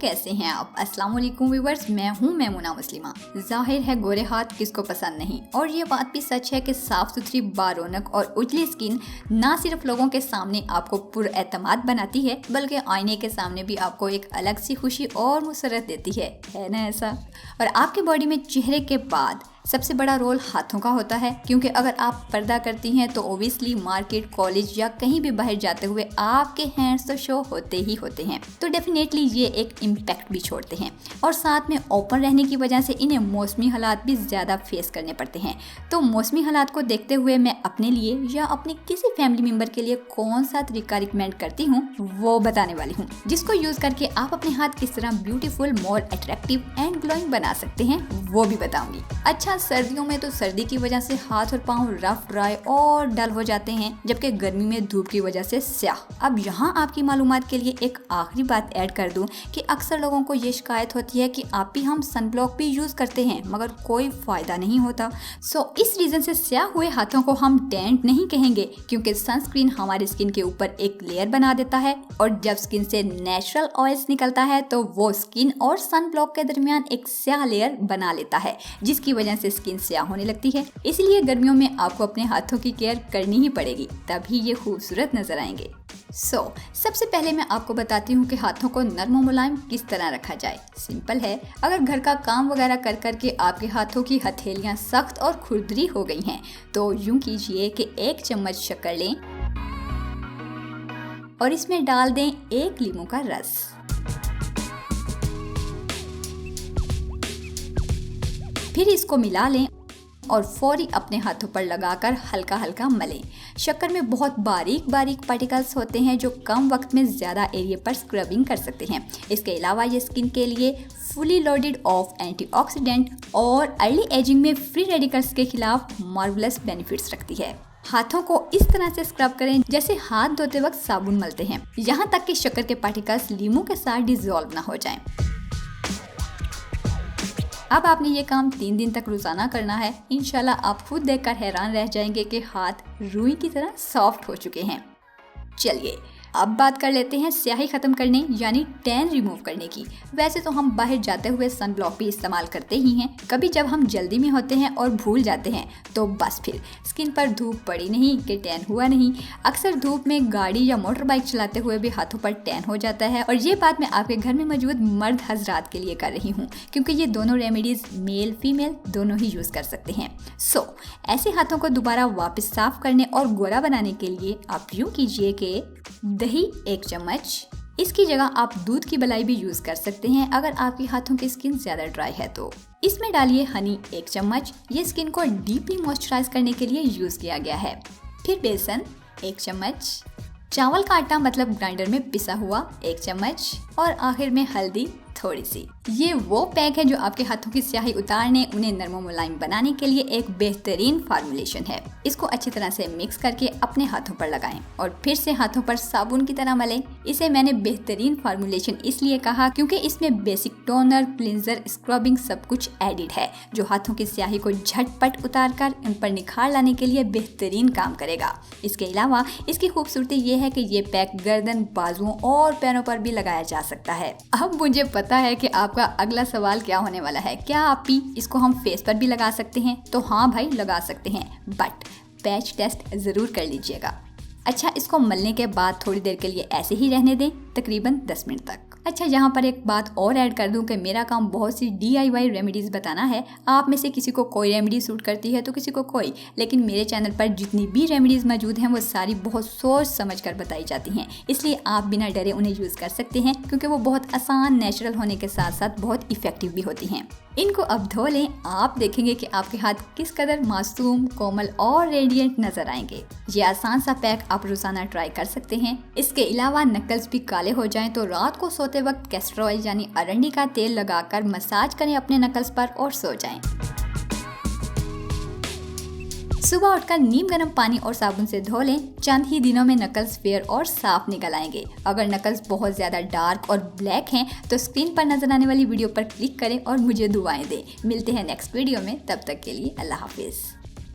कैसे हैं आप? अस्सलाम वालेकुम व्यूअर्स, मैं हूं मैमुना मुस्लिमा। जाहिर है गोरे हाथ किसको पसंद नहीं, और ये बात भी सच है कि साफ सुथरी बारौनक और उजली स्किन ना सिर्फ लोगों के सामने आपको पुरएतमाद बनाती है, बल्कि आईने के सामने भी आपको एक अलग सी खुशी और मुसरत देती है ना ऐसा? और आपकी बॉडी में चेहरे के बाद सबसे बड़ा रोल हाथों का होता है, क्योंकि अगर आप पर्दा करती हैं तो ओबियसली मार्केट, कॉलेज या कहीं भी बाहर जाते हुए आपके हैंड्स तो शो होते ही होते हैं। तो डेफिनेटली ये एक इम्पैक्ट भी छोड़ते हैं, और साथ में ओपन रहने की वजह से इन्हें मौसमी हालात भी ज़्यादा फेस करने पड़ते हैं। तो मौसमी हालात को देखते हुए मैं अपने लिए या अपने किसी फैमिली मेम्बर के लिए कौन सा तरीका रिकमेंड करती हूँ वो बताने वाली हूँ, जिसको यूज़ करके आप अपने हाथ किस तरह beautiful, more attractive and glowing बना सकते हैं वो भी बताऊंगी। अच्छा, सर्दियों में तो सर्दी की वजह से हाथ और पाँव रफ, ड्राई और डल हो जाते हैं, जबकि गर्मी में धूप की वजह से स्याह। अब यहाँ आपकी मालूमात के लिए एक आखिरी बात ऐड कर दूं कि अक्सर लोगों को ये शिकायत होती है कि आप भी हम सनब्लॉक भी यूज करते हैं मगर कोई फायदा नहीं होता। सो इस रीजन से स्याह हुए हाथों को हम टेंट नहीं कहेंगे, क्योंकि सनस्क्रीन हमारी स्किन के ऊपर एक लेयर बना देता है, और जब स्किन से नेचुरल ऑयल्स निकलता है तो वो स्किन और सनब्लॉक के दरमियान एक स्याह लेयर बना लेता है, जिसकी वजह से स्किन स्याह होने लगती है। इसलिए गर्मियों में आपको अपने हाथों की केयर करनी ही पड़ेगी, तभी ये खूबसूरत नजर आएंगे। सबसे पहले मैं आपको बताती हूँ कि हाथों को नरम और मुलायम किस तरह रखा जाए। सिंपल है, अगर घर का काम वगैरह कर कर के आपके हाथों की हथेलियाँ सख्त और खुरदरी हो गई हैं, तो यूं कीजिए कि 1 चम्मच शक्कर लें और इसमें डाल दें 1 लीमू का रस। फिर इसको मिला लें और फौरी अपने हाथों पर लगाकर हल्का हल्का मलें। शक्कर में बहुत बारीक बारीक पार्टिकल्स होते हैं जो कम वक्त में ज़्यादा एरिया पर स्क्रबिंग कर सकते हैं। इसके अलावा ये स्किन के लिए फुली लोडेड ऑफ एंटीऑक्सीडेंट और अर्ली एजिंग में फ्री रेडिकल्स के खिलाफ मार्वलस बेनिफिट्स रखती है। हाथों को इस तरह से स्क्रब करें जैसे हाथ धोते वक्त साबुन मलते हैं, यहाँ तक कि शक्कर के पार्टिकल्स लीमू के साथ डिसॉल्व ना हो जाएं। अब आपने ये काम 3 दिन तक रोजाना करना है। इंशाल्लाह आप खुद देखकर हैरान रह जाएंगे कि हाथ रुई की तरह सॉफ्ट हो चुके हैं। चलिए अब बात कर लेते हैं स्याही खत्म करने यानी टैन रिमूव करने की। वैसे तो हम बाहर जाते हुए सन ब्लॉक भी इस्तेमाल करते ही हैं, कभी जब हम जल्दी में होते हैं और भूल जाते हैं तो बस फिर स्किन पर धूप पड़ी नहीं कि टैन हुआ नहीं। अक्सर धूप में गाड़ी या मोटर बाइक चलाते हुए भी हाथों पर टैन हो जाता है, और ये बात मैं आपके घर में मौजूद मर्द हजरात के लिए कर रही हूँ, क्योंकि ये दोनों रेमेडीज मेल फीमेल दोनों ही यूज कर सकते हैं। ऐसे हाथों को दोबारा वापस साफ करने और गोरा बनाने के लिए आप यूँ कीजिए कि दही 1 चम्मच, इसकी जगह आप दूध की मलाई भी यूज कर सकते हैं अगर आपके हाथों की स्किन ज्यादा ड्राई है तो। इसमें डालिए हनी 1 चम्मच, ये स्किन को डीपली मॉइस्चराइज करने के लिए यूज किया गया है। फिर बेसन 1 चम्मच, चावल का आटा मतलब ग्राइंडर में पिसा हुआ 1 चम्मच, और आखिर में हल्दी थोड़ी सी। ये वो पैक है जो आपके हाथों की स्याही उतारने, उन्हें नरम मुलायम बनाने के लिए एक बेहतरीन फार्मूलेशन है। इसको अच्छी तरह से मिक्स करके अपने हाथों पर लगाएं और फिर से हाथों पर साबुन की तरह मलें। इसे मैंने बेहतरीन फार्मूलेशन इसलिए कहा क्योंकि इसमें बेसिक टोनर, क्लींजर, स्क्रबिंग सब कुछ एडिड है, जो हाथों की स्याही को झटपट उतार कर उन पर निखार लाने के लिए बेहतरीन काम करेगा। इसके अलावा इसकी खूबसूरती ये है कि ये पैक गर्दन, बाजुओं और पैरों पर भी लगाया जा सकता है। अब मुझे पता है कि आपका अगला सवाल क्या होने वाला है, क्या आप भी इसको हम फेस पर भी लगा सकते हैं? तो हाँ भाई, लगा सकते हैं, बट पैच टेस्ट जरूर कर लीजिएगा। अच्छा, इसको मलने के बाद थोड़ी देर के लिए ऐसे ही रहने दें, तकरीबन 10 मिनट तक। अच्छा, यहाँ पर एक बात और ऐड कर दूं कि मेरा काम बहुत सी DIY रेमेडीज़ बताना है। आप में से किसी को कोई रेमेडी सूट करती है तो किसी को कोई, लेकिन मेरे चैनल पर जितनी भी रेमेडीज़ मौजूद हैं वो सारी बहुत सोच समझ कर बताई जाती हैं, इसलिए आप बिना डरे उन्हें यूज़ कर सकते हैं, क्योंकि वो बहुत आसान, नेचुरल होने के साथ साथ बहुत इफेक्टिव भी होती हैं। इनको अब धो लें, आप देखेंगे कि आपके हाथ किस कदर मासूम, कोमल और रेडिएंट नजर आएंगे। ये आसान सा पैक आप रोजाना ट्राई कर सकते हैं। इसके अलावा नकल्स भी काले हो जाएं तो रात को सोते वक्त कैस्टर ऑयल यानी अरंडी का तेल लगाकर मसाज करें अपने नकल्स पर और सो जाएं। सुबह उठकर नीम गर्म पानी और साबुन से धो लें। चंद ही दिनों में नकल्स फेयर और साफ निकल आएंगे। अगर नकल्स बहुत ज्यादा डार्क और ब्लैक हैं तो स्क्रीन पर नजर आने वाली वीडियो पर क्लिक करें और मुझे दुआएं दें। मिलते हैं नेक्स्ट वीडियो में, तब तक के लिए अल्लाह हाफिज।